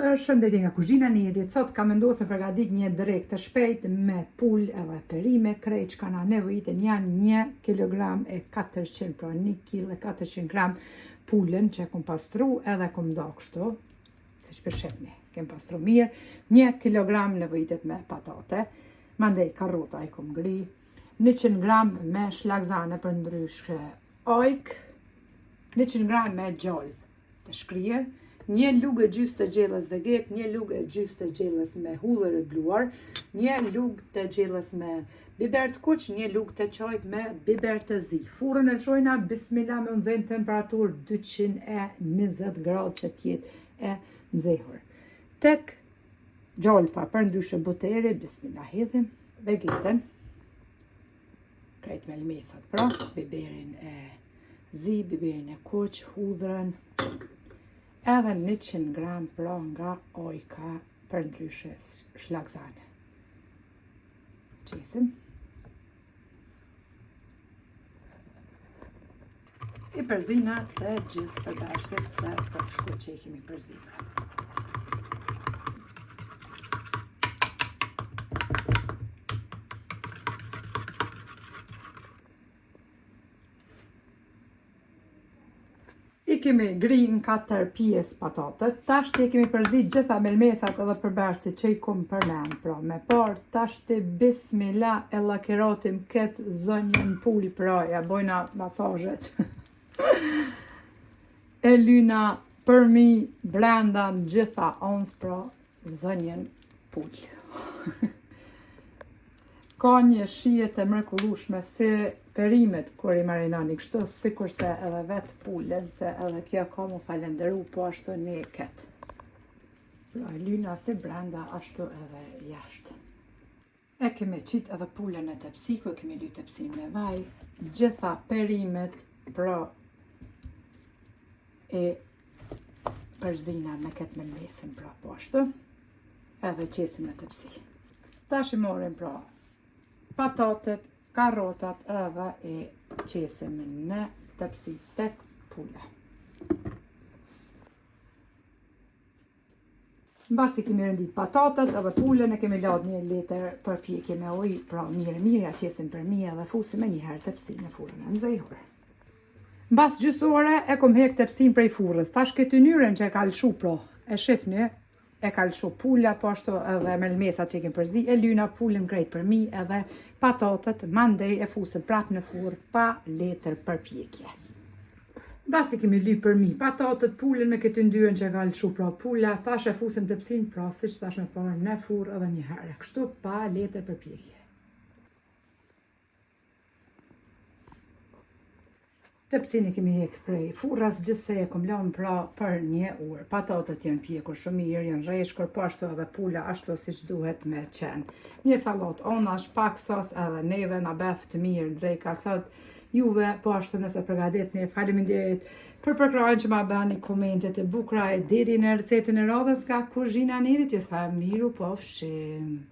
Shëndetje nga kuzhina Nerit. Sot kam vendosur të përgatit një drekë të shpejt me pul edhe perime krejt që kanë nevojiten janë 1 kg e 400, pra 1 kg e 400 gram pulën që e kom pastru edhe kom do kështu, si shpeshefni, kem pastru mirë. 1 kg nevojitet me patate, mandej karrota i kom ngri, 100 gram me shlagzane për ndryshke ojk, 100 gram me gjollë të shkrier, 1 lugë e gjysë të gjellës veget, 1 lugë e gjysë të gjellës me hudhër e bluar, 1 lugë të gjellës me biber të kuq, 1 lugë të qajt me biber të zi. Furën e lëshojna, bismillah, me nxehnë temperaturë 220 gradë që tjetë e nxehur. Tek gjalpa për ndryshe butere, bismillah, hedhim vegeten, krejt me lmesat, pra, biberin e zi, biberin e kuq, hudhrën, edhe 100 gram pra nga ojka për ndryshe shlagzane. Qesim. I përzina të gjithë përbërësit se për shku që i kemi përzina. I kemi gri në 4 pjesë patatët, tash i kemi përzit gjitha melmesat edhe përbërësit që i kom përmen, pra me parë, tash të bismillah e lakiratim këtë zonjën pulli pra, ja bojna masajet. E lyna përmi brenda në gjitha ons pra zonjën pulli. Ka një shijet e mrekullueshme si perimet kur i marinani kështu, sikurse edhe vetë pulën, se edhe kjo ka mu falenderu, po ashtu ne ketë. Pra lyna si brenda, ashtu edhe jashtë. E kemi qit edhe pulën e tepsi, ku e kemi ly tepsi me vaj, gjitha perimet, pra e përzina me këtë melmesin, pra po ashtu, edhe qesim në tepsi. Tash i morim pra patatet, karrotat edhe e qesim në tepsi tek pula. Mbasi kemi rëndit patatet edhe pulën, e kemi ladë 1 litër përpjekje me ujë, pra mirë ja qesim për mi edhe fusim e njëherë tepsi në furrën e nxehur. Mbas gjysore e kom hek tepsin prej furrës. Tash këtë ynyren që e ka lshu pra, e shifni, e ka lshu pula, po ashtu edhe melmesat që i kem përzi, e lyna pulën krejt për mi edhe patatet, mandej e fusën prapë në furrë pa letër përpjekje. Basi kemi ly për mi patatet, pulën me këtë ndyren që e ka lshu pra pula, tash e fusëm tepsin pra siç tash me parë në furrë edhe një herë, kështu pa letër përpjekje. Tepsin e kemi hek prej furras, gjithse e kom lënë pra për 1 orë. Patatet janë pjekur shumë mirë, janë rreshkur, po ashtu edhe pula ashtu siç duhet me qenë. Një sallatë onash, pak sos edhe neve na bef të mirë drejka sot. Juve po ashtu nëse përgatitni, faleminderit për përkrahjen që ma bani komentet e bukura e deri në recetën e radhës nga kuzhina Nerit, ju them miru po fshim.